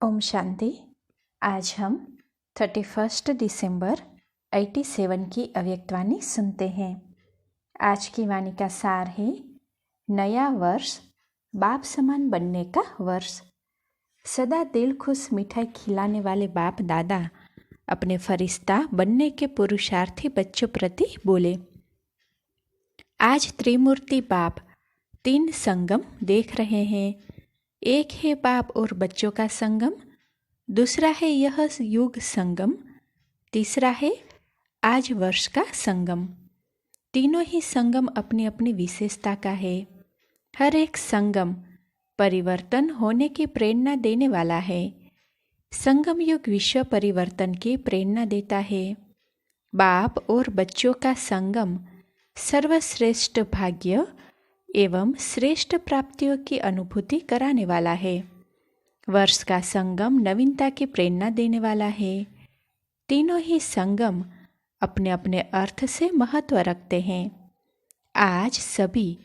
ओम शांति। आज हम 31 दिसंबर 87 की अव्यक्तवाणी सुनते हैं। आज की वाणी का सार है, नया वर्ष बाप समान बनने का वर्ष। सदा दिल खुश मिठाई खिलाने वाले बाप दादा अपने फरिश्ता बनने के पुरुषार्थी बच्चों प्रति बोले। आज त्रिमूर्ति बाप 3 संगम देख रहे हैं। एक है बाप और बच्चों का संगम, दूसरा है यह युग संगम, तीसरा है आज वर्ष का संगम। तीनों ही संगम अपनी अपनी विशेषता का है। हर एक संगम परिवर्तन होने की प्रेरणा देने वाला है। संगम युग विश्व परिवर्तन की प्रेरणा देता है। बाप और बच्चों का संगम सर्वश्रेष्ठ भाग्य एवं श्रेष्ठ प्राप्तियों की अनुभूति कराने वाला है। वर्ष का संगम नवीनता की प्रेरणा देने वाला है। तीनों ही संगम अपने अपने अर्थ से महत्व रखते हैं। आज सभी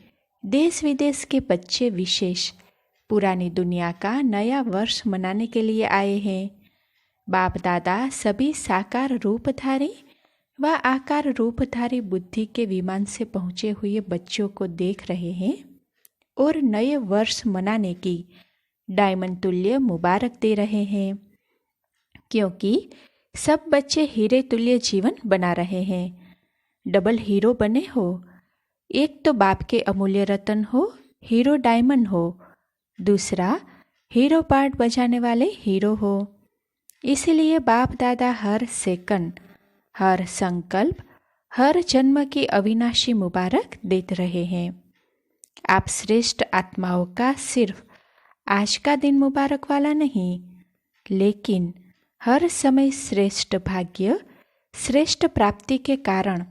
देश विदेश के बच्चे विशेष पुरानी दुनिया का नया वर्ष मनाने के लिए आए हैं। बाप दादा सभी साकार रूपधारी व आकार रूपधारी बुद्धि के विमान से पहुँचे हुए बच्चों को देख रहे हैं और नए वर्ष मनाने की डायमंड तुल्य मुबारक दे रहे हैं, क्योंकि सब बच्चे हीरे तुल्य जीवन बना रहे हैं। डबल हीरो बने हो, एक तो बाप के अमूल्य रतन हो, हीरो डायमंड हो, दूसरा हीरो पार्ट बजाने वाले हीरो हो। इसीलिए बाप दादा हर सेकंड, हर संकल्प, हर जन्म की अविनाशी मुबारक देते रहे हैं। आप श्रेष्ठ आत्माओं का सिर्फ आज का दिन मुबारक वाला नहीं, लेकिन हर समय श्रेष्ठ भाग्य, श्रेष्ठ प्राप्ति के कारण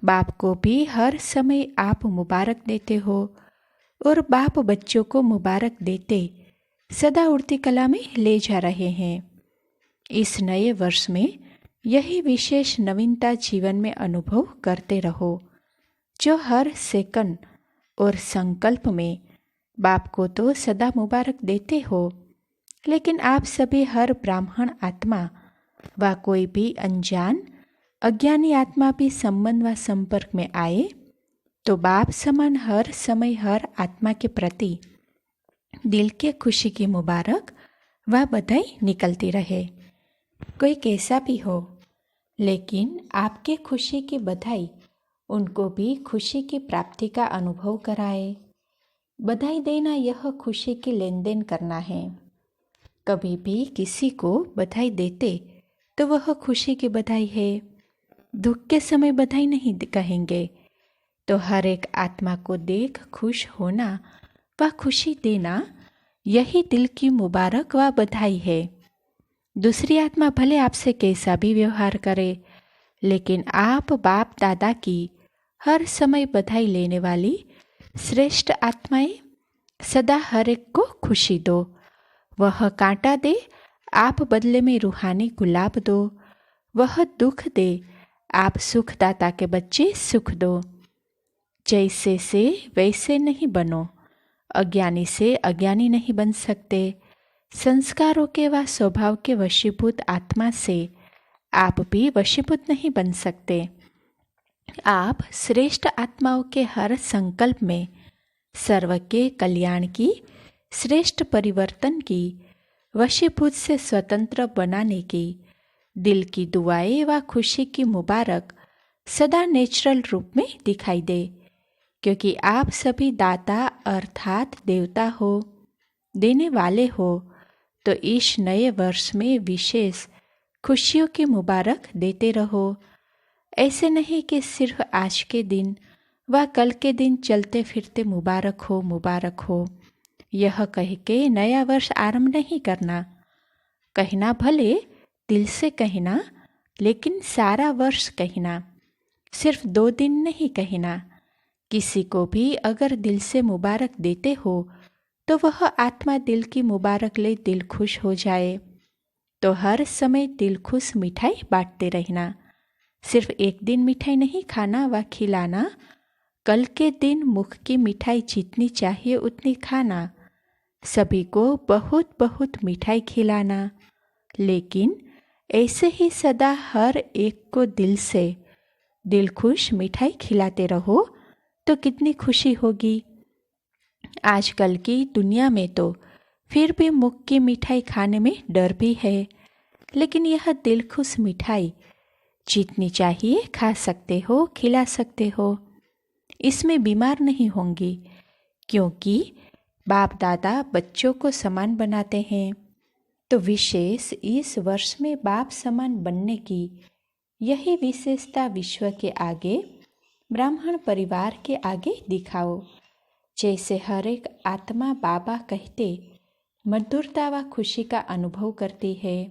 बाप को भी हर समय आप मुबारक देते हो और बाप बच्चों को मुबारक देते सदा उड़ती कला में ले जा रहे हैं। इस नए वर्ष में यही विशेष नवीनता जीवन में अनुभव करते रहो, जो हर सेकंड और संकल्प में बाप को तो सदा मुबारक देते हो, लेकिन आप सभी हर ब्राह्मण आत्मा व कोई भी अनजान अज्ञानी आत्मा भी संबंध व संपर्क में आए तो बाप समान हर समय हर आत्मा के प्रति दिल के खुशी की मुबारक व बधाई निकलती रहे। कोई कैसा भी हो, लेकिन आपके खुशी की बधाई उनको भी खुशी की प्राप्ति का अनुभव कराए। बधाई देना यह खुशी की लेन देन करना है। कभी भी किसी को बधाई देते तो वह खुशी की बधाई है। दुख के समय बधाई नहीं कहेंगे। तो हर एक आत्मा को देख खुश होना व खुशी देना यही दिल की मुबारक व बधाई है। दूसरी आत्मा भले आपसे कैसा भी व्यवहार करे, लेकिन आप बाप दादा की हर समय बधाई लेने वाली श्रेष्ठ आत्माएं सदा हर एक को खुशी दो। वह कांटा दे, आप बदले में रूहानी गुलाब दो। वह दुख दे, आप सुखदाता के बच्चे सुख दो। जैसे से वैसे नहीं बनो। अज्ञानी से अज्ञानी नहीं बन सकते। संस्कारों के व स्वभाव के वशीभूत आत्मा से आप भी वशीभूत नहीं बन सकते। आप श्रेष्ठ आत्माओं के हर संकल्प में सर्व के कल्याण की, श्रेष्ठ परिवर्तन की, वशीभूत से स्वतंत्र बनाने की दिल की दुआएं व खुशी की मुबारक सदा नेचुरल रूप में दिखाई दे, क्योंकि आप सभी दाता अर्थात देवता हो, देने वाले हो। तो इस नए वर्ष में विशेष खुशियों की मुबारक देते रहो। ऐसे नहीं कि सिर्फ आज के दिन व कल के दिन चलते फिरते मुबारक हो मुबारक हो यह कह के नया वर्ष आरंभ नहीं करना। कहना भले दिल से कहना, लेकिन सारा वर्ष कहना, सिर्फ 2 दिन नहीं कहना। किसी को भी अगर दिल से मुबारक देते हो तो वह आत्मा दिल की मुबारक ले दिल खुश हो जाए। तो हर समय दिल खुश मिठाई बांटते रहना। सिर्फ एक दिन मिठाई नहीं खाना व खिलाना, कल के दिन मुख की मिठाई जितनी चाहिए उतनी खाना। सभी को बहुत बहुत मिठाई खिलाना, लेकिन ऐसे ही सदा हर एक को दिल खुश मिठाई खिलाते रहो तो कितनी खुशी होगी। आजकल की दुनिया में तो फिर भी मुख की मिठाई खाने में डर भी है, लेकिन यह दिल खुश मिठाई जितनी चाहिए खा सकते हो, खिला सकते हो। इसमें बीमार नहीं होंगी, क्योंकि बाप दादा बच्चों को समान बनाते हैं। तो विशेष इस वर्ष में बाप समान बनने की यही विशेषता विश्व के आगे, ब्राह्मण परिवार के आगे दिखाओ। जैसे हर एक आत्मा बाबा कहते मधुरता व खुशी का अनुभव करती है,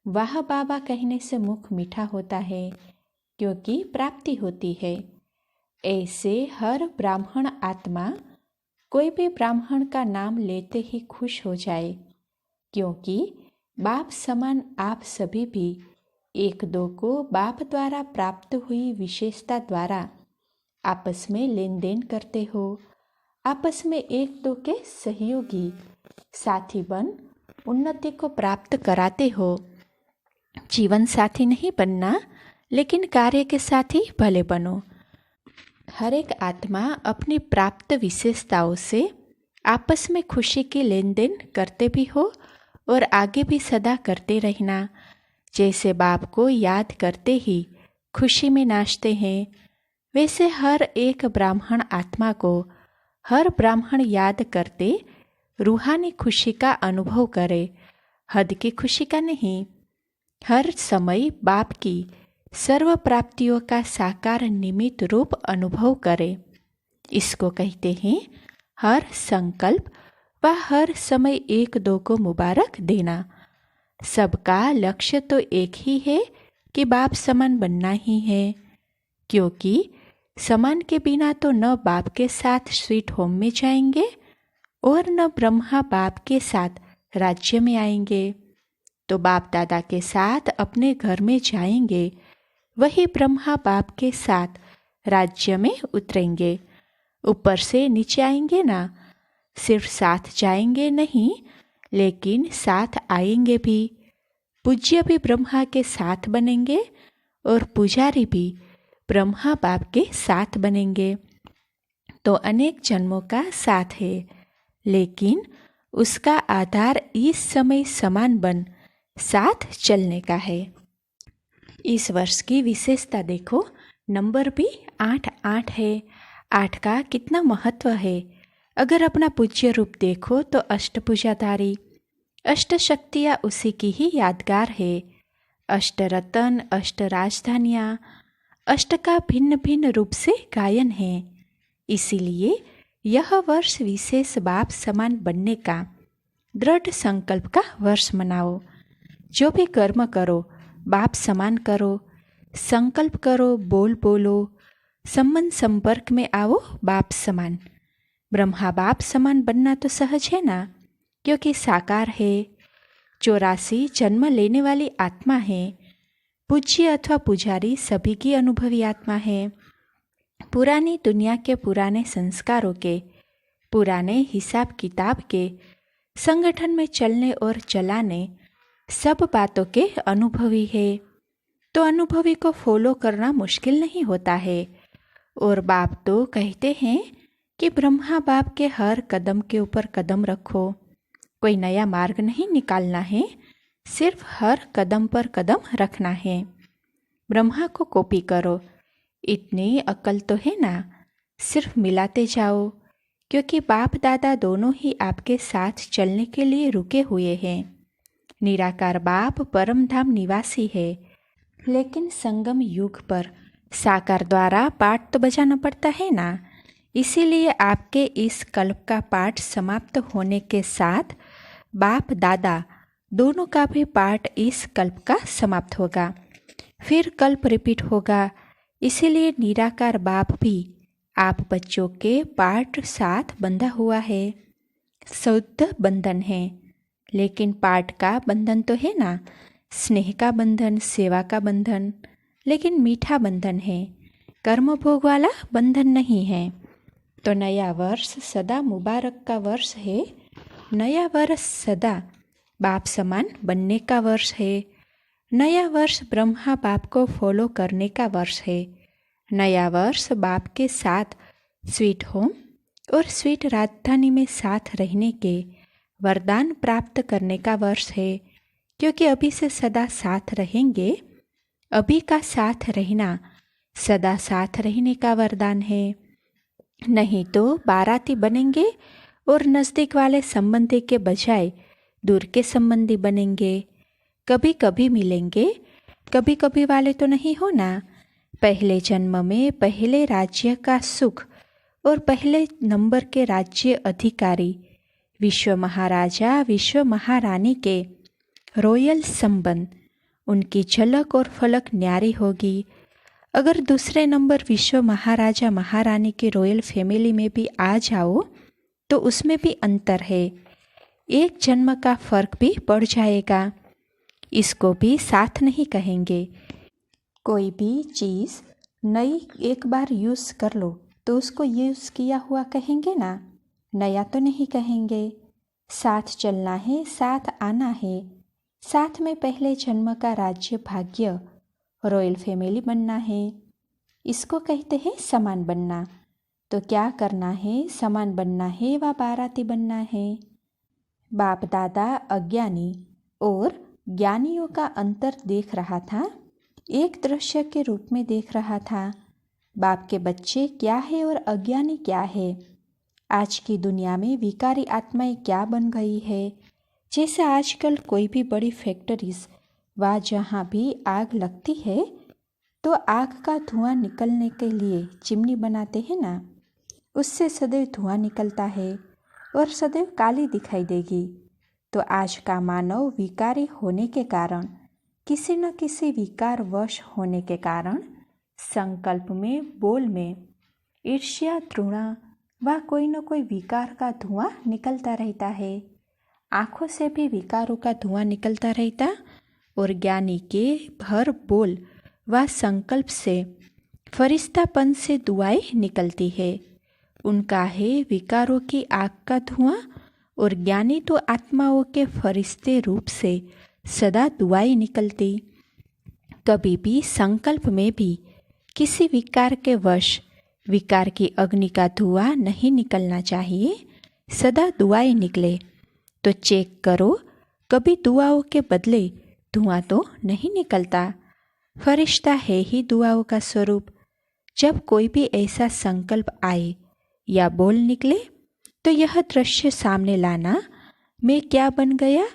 वह बाबा कहने से मुख मीठा होता है, क्योंकि प्राप्ति होती है। ऐसे हर ब्राह्मण आत्मा कोई भी ब्राह्मण का नाम लेते ही खुश हो जाए, क्योंकि बाप समान आप सभी भी एक दो को बाप द्वारा प्राप्त हुई विशेषता द्वारा आपस में लेन देन करते हो। आपस में एक दो के सहयोगी साथी बन उन्नति को प्राप्त कराते हो। जीवन साथी नहीं बनना, लेकिन कार्य के साथी भले बनो। हर एक आत्मा अपनी प्राप्त विशेषताओं से आपस में खुशी की लेन देन करते भी हो और आगे भी सदा करते रहना। जैसे बाप को याद करते ही खुशी में नाचते हैं, वैसे हर एक ब्राह्मण आत्मा को हर ब्राह्मण याद करते रूहानी खुशी का अनुभव करे, हद की खुशी का नहीं। हर समय बाप की सर्व प्राप्तियों का साकार निमित्त रूप अनुभव करे। इसको कहते हैं हर संकल्प व हर समय एक दो को मुबारक देना। सबका लक्ष्य तो एक ही है कि बाप समान बनना ही है, क्योंकि समान के बिना तो न बाप के साथ स्वीट होम में जाएंगे और न ब्रह्मा बाप के साथ राज्य में आएंगे। तो बाप दादा के साथ अपने घर में जाएंगे, वही ब्रह्मा बाप के साथ राज्य में उतरेंगे। ऊपर से नीचे आएंगे ना, सिर्फ साथ जाएंगे नहीं, लेकिन साथ आएंगे भी। पूज्य भी ब्रह्मा के साथ बनेंगे और पुजारी भी ब्रह्मा बाप के साथ बनेंगे। तो अनेक जन्मों का साथ है, लेकिन उसका आधार इस समय समान बन साथ चलने का है। इस वर्ष की विशेषता देखो, नंबर भी 8 है। 8 का कितना महत्व है। अगर अपना पूज्य रूप देखो तो अष्टभुजाधारी, अष्ट शक्तियाँ उसी की ही यादगार है। अष्ट रतन, अष्ट राजधानियाँ, अष्ट का भिन्न भिन्न रूप से गायन है। इसीलिए यह वर्ष विशेष बाप समान बनने का दृढ़ संकल्प का वर्ष मनाओ। जो भी कर्म करो बाप समान करो, संकल्प करो, बोलो, संबंध संपर्क में आओ बाप समान। ब्रह्मा बाप समान बनना तो सहज है ना, क्योंकि साकार है। 84 जन्म लेने वाली आत्मा है। पूज्य अथवा पुजारी सभी की अनुभवी आत्मा है। पुरानी दुनिया के पुराने संस्कारों के, पुराने हिसाब किताब के, संगठन में चलने और चलाने सब बातों के अनुभवी है। तो अनुभवी को फॉलो करना मुश्किल नहीं होता है। और बाप तो कहते हैं कि ब्रह्मा बाप के हर कदम के ऊपर कदम रखो। कोई नया मार्ग नहीं निकालना है, सिर्फ हर कदम पर कदम रखना है। ब्रह्मा को कॉपी करो, इतनी अकल तो है ना, सिर्फ मिलाते जाओ, क्योंकि बाप दादा दोनों ही आपके साथ चलने के लिए रुके हुए हैं। निराकार बाप परम धाम निवासी है, लेकिन संगम युग पर साकार द्वारा पाठ तो बजाना पड़ता है ना। इसीलिए आपके इस कल्प का पाठ समाप्त होने के साथ बाप दादा दोनों का भी पाठ इस कल्प का समाप्त होगा, फिर कल्प रिपीट होगा। इसीलिए निराकार बाप भी आप बच्चों के पाठ साथ बंधा हुआ है। शुद्ध बंधन है, लेकिन पाठ का बंधन तो है ना, स्नेह का बंधन, सेवा का बंधन, लेकिन मीठा बंधन है, कर्म भोग वाला बंधन नहीं है। तो नया वर्ष सदा मुबारक का वर्ष है, नया वर्ष सदा बाप समान बनने का वर्ष है। नया वर्ष ब्रह्मा बाप को फॉलो करने का वर्ष है। नया वर्ष बाप के साथ स्वीट होम और स्वीट राजधानी में साथ रहने के वरदान प्राप्त करने का वर्ष है, क्योंकि अभी से सदा साथ रहेंगे। अभी का साथ रहना सदा साथ रहने का वरदान है। नहीं तो बाराती बनेंगे और नज़दीक वाले संबंधी के बजाय दूर के संबंधी बनेंगे। कभी कभी मिलेंगे, कभी कभी वाले तो नहीं होना। पहले जन्म में पहले राज्य का सुख और पहले नंबर के राज्य अधिकारी विश्व महाराजा विश्व महारानी के रॉयल संबंध, उनकी झलक और फलक न्यारी होगी। अगर दूसरे नंबर विश्व महाराजा महारानी के रॉयल फैमिली में भी आ जाओ तो उसमें भी अंतर है। एक जन्म का फर्क भी पड़ जाएगा। इसको भी साथ नहीं कहेंगे। कोई भी चीज़ नई एक बार यूज़ कर लो तो उसको यूज़ किया हुआ कहेंगे ना, नया तो नहीं कहेंगे। साथ चलना है, साथ आना है। साथ में पहले जन्म का राज्य भाग्य रॉयल फैमिली बनना है। इसको कहते हैं समान बनना। तो क्या करना है? समान बनना है व बाराती बनना है। बाप दादा अज्ञानी और ज्ञानियों का अंतर देख रहा था, एक दृश्य के रूप में देख रहा था। बाप के बच्चे क्या है और अज्ञानी क्या है। आज की दुनिया में विकारी आत्माएं क्या बन गई है। जैसे आजकल कोई भी बड़ी फैक्ट्रीज व जहाँ भी आग लगती है तो आग का धुआं निकलने के लिए चिमनी बनाते हैं ना, उससे सदैव धुआं निकलता है और सदैव काली दिखाई देगी। तो आज का मानव विकारी होने के कारण, किसी न किसी विकार वश होने के कारण संकल्प में, बोल में ईर्ष्या, तृणा व कोई न कोई विकार का धुआं निकलता रहता है। आँखों से भी विकारों का धुआं निकलता रहता और ज्ञानी के हर बोल व संकल्प से फरिश्तापन से दुआएं निकलती है। उनका है विकारों की आग का धुआं और ज्ञानी तो आत्माओं के फरिश्ते रूप से सदा दुआएं निकलती। कभी भी संकल्प में भी किसी विकार के वश विकार की अग्नि का धुआं नहीं निकलना चाहिए, सदा दुआएं निकले। तो चेक करो, कभी दुआओं के बदले धुआं तो नहीं निकलता। फरिश्ता है ही दुआओं का स्वरूप। जब कोई भी ऐसा संकल्प आए या बोल निकले तो यह दृश्य सामने लाना, मैं क्या बन गया,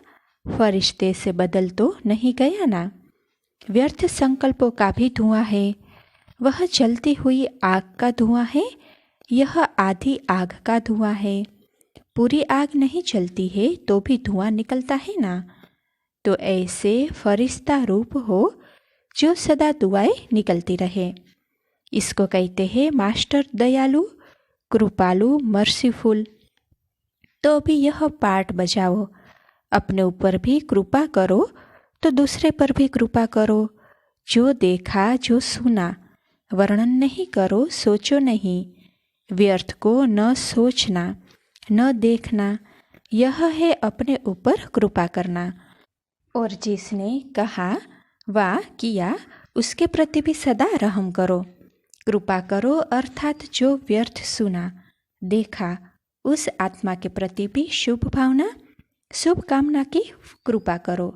फरिश्ते से बदल तो नहीं गया ना। व्यर्थ संकल्पों का भी धुआं है, वह जलती हुई आग का धुआं है, यह आधी आग का धुआं है। पूरी आग नहीं जलती है तो भी धुआं निकलता है ना। तो ऐसे फरिश्ता रूप हो जो सदा दुआएं निकलती रहे। इसको कहते हैं मास्टर दयालु, कृपालु, मर्सीफुल। तो भी यह पार्ट बजाओ, अपने ऊपर भी कृपा करो तो दूसरे पर भी कृपा करो। जो देखा, जो सुना, वर्णन नहीं करो, सोचो नहीं। व्यर्थ को न सोचना, न देखना, यह है अपने ऊपर कृपा करना। और जिसने कहा व किया उसके प्रति भी सदा रहम करो, कृपा करो। अर्थात जो व्यर्थ सुना, देखा, उस आत्मा के प्रति भी शुभ भावना, शुभ कामना की कृपा करो।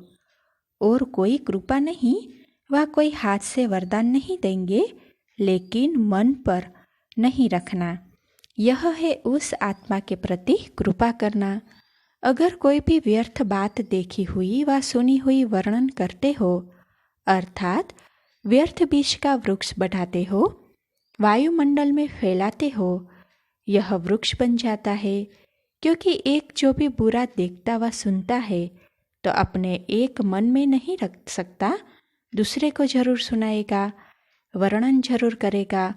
और कोई कृपा नहीं व कोई हाथ से वरदान नहीं देंगे, लेकिन मन पर नहीं रखना। यह है उस आत्मा के प्रति कृपा करना। अगर कोई भी व्यर्थ बात देखी हुई व सुनी हुई वर्णन करते हो, अर्थात व्यर्थ बीज का वृक्ष बढ़ाते हो, वायुमंडल में फैलाते हो, यह वृक्ष बन जाता है। क्योंकि एक जो भी बुरा देखता व सुनता है तो अपने एक मन में नहीं रख सकता, दूसरे को जरूर सुनाएगा, वर्णन जरूर करेगा।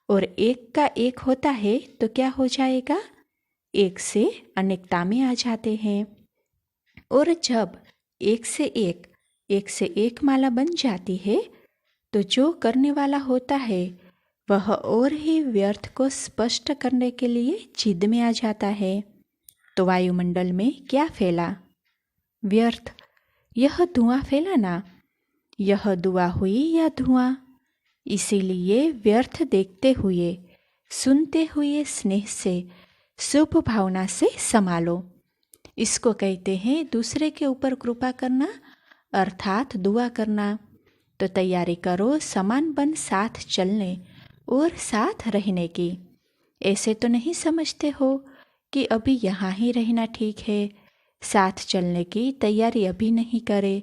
और एक का एक होता है तो क्या हो जाएगा, एक से अनेकता में आ जाते हैं। और जब एक से एक माला बन जाती है तो जो करने वाला होता है वह और ही व्यर्थ को स्पष्ट करने के लिए जिद में आ जाता है। तो वायुमंडल में क्या फैला? व्यर्थ। यह धुआं फैला ना। यह दुआ हुई या धुआं? इसीलिए व्यर्थ देखते हुए, सुनते हुए स्नेह से, शुभ भावना से संभालो। इसको कहते हैं दूसरे के ऊपर कृपा करना, अर्थात दुआ करना। तो तैयारी करो समान बन साथ चलने और साथ रहने की। ऐसे तो नहीं समझते हो कि अभी यहाँ ही रहना ठीक है, साथ चलने की तैयारी अभी नहीं करे,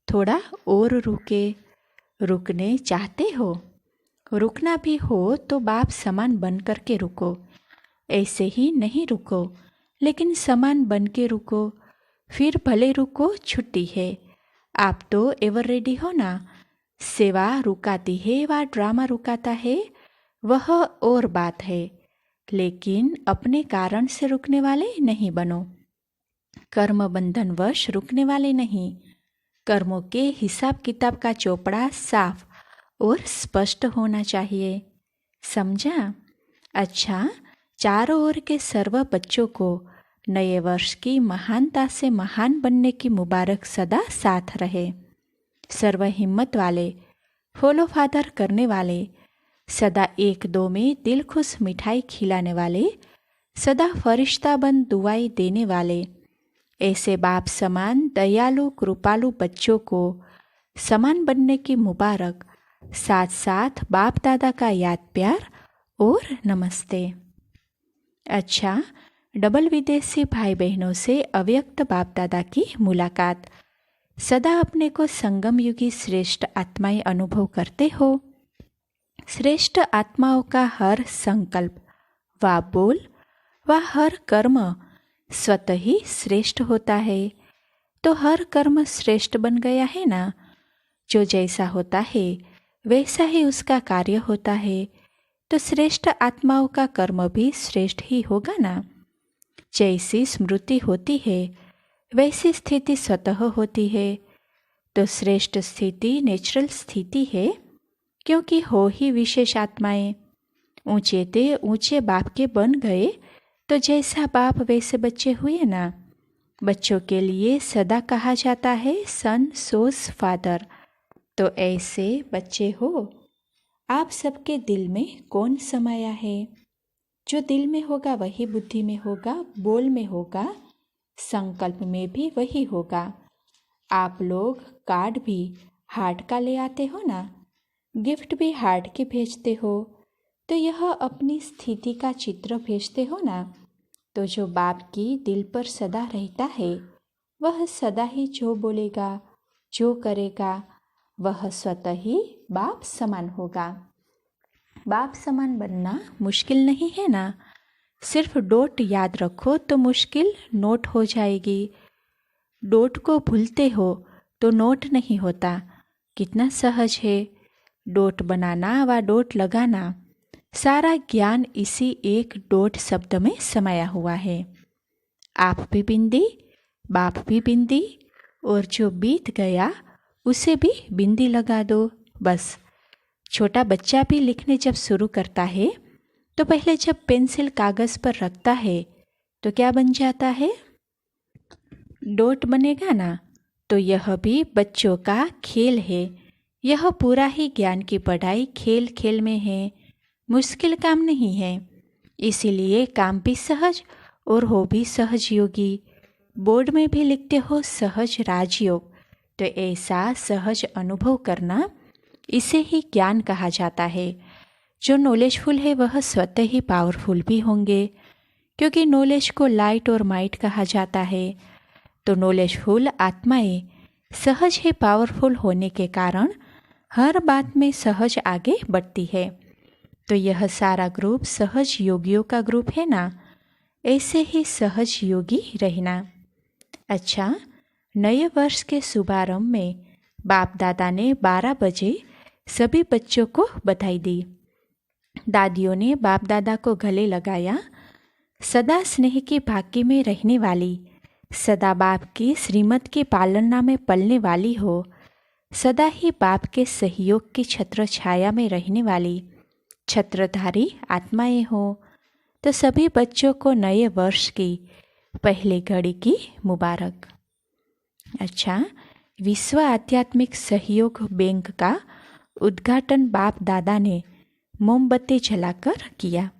थोड़ा और रुके। रुकने चाहते हो? रुकना भी हो तो बाप समान बन कर के रुको। ऐसे ही नहीं रुको, लेकिन समान बन के रुको। फिर भले रुको, छुट्टी है। आप तो एवर रेडी हो ना। सेवा रुकाती है व ड्रामा रुकाता है, वह और बात है। लेकिन अपने कारण से रुकने वाले नहीं बनो। कर्म बंधनवश रुकने वाले नहीं। कर्मों के हिसाब किताब का चौपड़ा साफ और स्पष्ट होना चाहिए। समझा? अच्छा, चारों ओर के सर्व बच्चों को नए वर्ष की महानता से महान बनने की मुबारक सदा साथ रहे। सर्व हिम्मत वाले, फॉलो फादर करने वाले, सदा एक दो में दिल खुश मिठाई खिलाने वाले, सदा फरिश्ता बन दुआई देने वाले, ऐसे बाप समान दयालु कृपालु बच्चों को समान बनने की मुबारक, साथ साथ बाप दादा का याद प्यार और नमस्ते। अच्छा, डबल विदेशी भाई बहनों से अव्यक्त बाप दादा की मुलाकात। सदा अपने को संगम युगी श्रेष्ठ आत्माएं अनुभव करते हो। श्रेष्ठ आत्माओं का हर संकल्प व बोल व हर कर्म स्वतः ही श्रेष्ठ होता है। तो हर कर्म श्रेष्ठ बन गया है ना। जो जैसा होता है वैसा ही उसका कार्य होता है। तो श्रेष्ठ आत्माओं का कर्म भी श्रेष्ठ ही होगा ना। जैसी स्मृति होती है वैसी स्थिति स्वतः होती है। तो श्रेष्ठ स्थिति नेचुरल स्थिति है, क्योंकि हो ही विशेष आत्माएं। ऊंचे ते ऊंचे बाप के बन गए तो जैसा बाप वैसे बच्चे हुए ना। बच्चों के लिए सदा कहा जाता है सन सोज फादर। तो ऐसे बच्चे हो। आप सबके दिल में कौन समाया है? जो दिल में होगा वही बुद्धि में होगा, बोल में होगा, संकल्प में भी वही होगा। आप लोग कार्ड भी हार्ट का ले आते हो ना, गिफ्ट भी हार्ट के भेजते हो। तो यह अपनी स्थिति का चित्र भेजते हो ना। तो जो बाप की दिल पर सदा रहता है वह सदा ही जो बोलेगा, जो करेगा, वह स्वतः ही बाप समान होगा। बाप समान बनना मुश्किल नहीं है ना। सिर्फ डोट याद रखो तो मुश्किल नोट हो जाएगी। डोट को भूलते हो तो नोट नहीं होता। कितना सहज है। डोट बनाना व डोट लगाना, सारा ज्ञान इसी एक डोट शब्द में समाया हुआ है। आप भी बिंदी, बाप भी बिंदी, और जो बीत गया उसे भी बिंदी लगा दो। बस। छोटा बच्चा भी लिखने जब शुरू करता है तो पहले जब पेंसिल कागज पर रखता है तो क्या बन जाता है? डॉट बनेगा ना। तो यह भी बच्चों का खेल है। यह पूरा ही ज्ञान की पढ़ाई खेल खेल में है, मुश्किल काम नहीं है। इसीलिए काम भी सहज और हो भी सहज योगी। बोर्ड में भी लिखते हो सहज राजयोग। तो ऐसा सहज अनुभव करना, इसे ही ज्ञान कहा जाता है। जो नॉलेजफुल है वह स्वतः ही पावरफुल भी होंगे, क्योंकि नॉलेज को लाइट और माइट कहा जाता है। तो नॉलेजफुल आत्माएं सहज ही पावरफुल होने के कारण हर बात में सहज आगे बढ़ती है। तो यह सारा ग्रुप सहज योगियों का ग्रुप है ना। ऐसे ही सहज योगी रहना। अच्छा, नए वर्ष के शुभारंभ में बाप दादा ने 12 बजे सभी बच्चों को बधाई दी। दादियों ने बाप दादा को गले लगाया। सदा स्नेह की भाग्य में रहने वाली, सदा बाप की श्रीमत की पालना में पलने वाली हो, सदा ही बाप के सहयोग की छत्र छाया में रहने वाली छत्रधारी आत्माएं हो। तो सभी बच्चों को नए वर्ष की पहले घड़ी की मुबारक। अच्छा, विश्व आध्यात्मिक सहयोग बैंक का उद्घाटन बाप दादा ने मोमबत्ती जलाकर किया।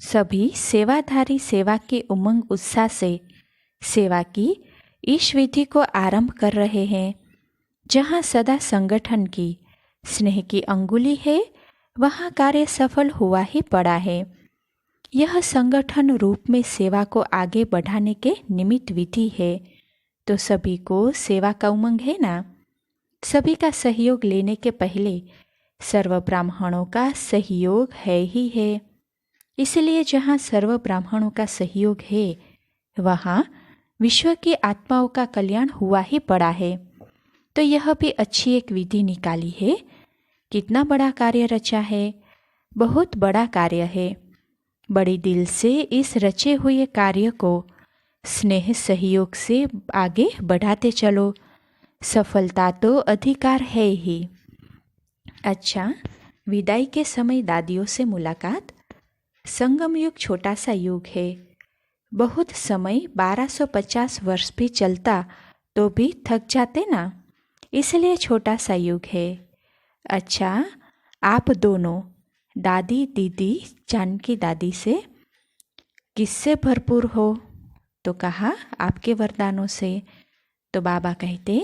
सभी सेवाधारी सेवा के उमंग उत्साह से सेवा की इस विधि को आरंभ कर रहे हैं। जहाँ सदा संगठन की स्नेह की अंगुली है, वहाँ कार्य सफल हुआ ही पड़ा है। यह संगठन रूप में सेवा को आगे बढ़ाने के निमित्त विधि है। तो सभी को सेवा का उमंग है ना। सभी का सहयोग लेने के पहले सर्व ब्राह्मणों का सहयोग है ही है। इसलिए जहाँ सर्व ब्राह्मणों का सहयोग है, वहाँ विश्व की आत्माओं का कल्याण हुआ ही पड़ा है। तो यह भी अच्छी एक विधि निकाली है। कितना बड़ा कार्य रचा है, बहुत बड़ा कार्य है। बड़ी दिल से इस रचे हुए कार्य को स्नेह सहयोग से आगे बढ़ाते चलो। सफलता तो अधिकार है ही। अच्छा, विदाई के समय दादियों से मुलाकात। संगम युग छोटा सा युग है। बहुत समय 1250 वर्ष भी चलता तो भी थक जाते ना, इसलिए छोटा सा युग है। अच्छा, आप दोनों दादी दीदी जानकी दादी से किससे भरपूर हो? तो कहा आपके वरदानों से। तो बाबा कहते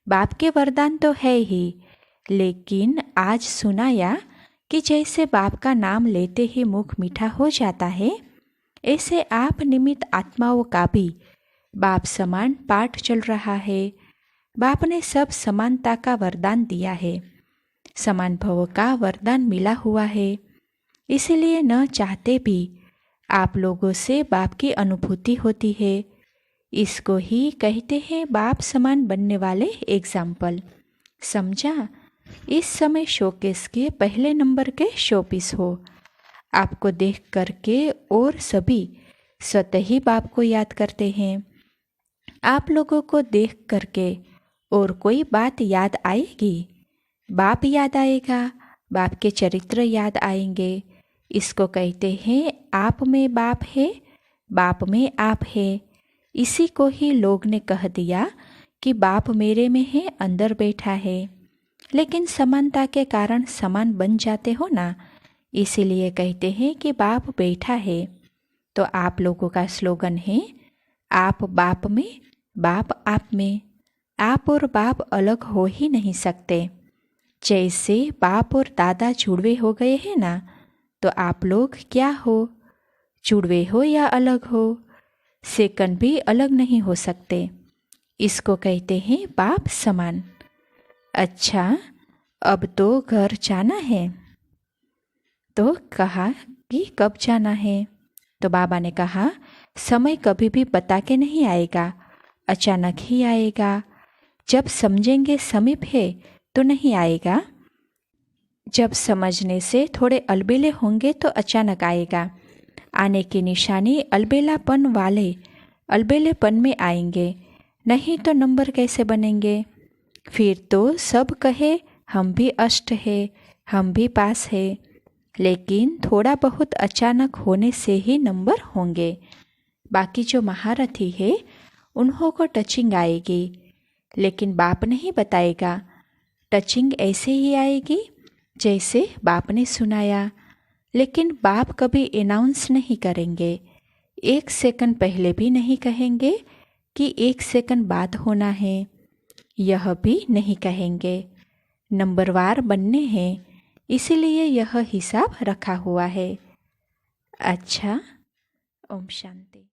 बाप के वरदान तो है ही, लेकिन आज सुनाया कि जैसे बाप का नाम लेते ही मुख मीठा हो जाता है, ऐसे आप निमित्त आत्माओं का भी बाप समान पाठ चल रहा है। बाप ने सब समानता का वरदान दिया है, समान भव का वरदान मिला हुआ है। इसलिए न चाहते भी आप लोगों से बाप की अनुभूति होती है। इसको ही कहते हैं बाप समान बनने वाले एग्जाम्पल। समझा? इस समय शोकेस के पहले नंबर के शोपीस हो। आपको देख करके और सभी स्वतः ही बाप को याद करते हैं। आप लोगों को देख करके और कोई बात याद आएगी? बाप याद आएगा, बाप के चरित्र याद आएंगे। इसको कहते हैं आप में बाप है, बाप में आप है। इसी को ही लोग ने कह दिया कि बाप मेरे में है, अंदर बैठा है। लेकिन समानता के कारण समान बन जाते हो ना, इसीलिए कहते हैं कि बाप बैठा है। तो आप लोगों का स्लोगन है आप बाप में, बाप आप में। आप और बाप अलग हो ही नहीं सकते। जैसे बाप और दादा जुड़वे हो गए हैं ना, तो आप लोग क्या हो? जुड़वे हो या अलग हो? सेकंड भी अलग नहीं हो सकते। इसको कहते हैं बाप समान। अच्छा, अब तो घर जाना है। तो कहा कि कब जाना है? तो बाबा ने कहा समय कभी भी बता के नहीं आएगा, अचानक ही आएगा। जब समझेंगे समीप है तो नहीं आएगा। जब समझने से थोड़े अलबेले होंगे तो अचानक आएगा। आने की निशानी अलबेलापन वाले अलबेलेपन में आएंगे, नहीं तो नंबर कैसे बनेंगे? फिर तो सब कहे हम भी अष्ट है, हम भी पास है। लेकिन थोड़ा बहुत अचानक होने से ही नंबर होंगे। बाकी जो महारथी है उन्हों को टचिंग आएगी, लेकिन बाप नहीं बताएगा। टचिंग ऐसे ही आएगी जैसे बाप ने सुनाया, लेकिन बाप कभी अनाउंस नहीं करेंगे। 1 सेकंड पहले भी नहीं कहेंगे कि 1 सेकंड बाद होना है, यह भी नहीं कहेंगे। नंबरवार बनने हैं, इसीलिए यह हिसाब रखा हुआ है। अच्छा, ओम शांति।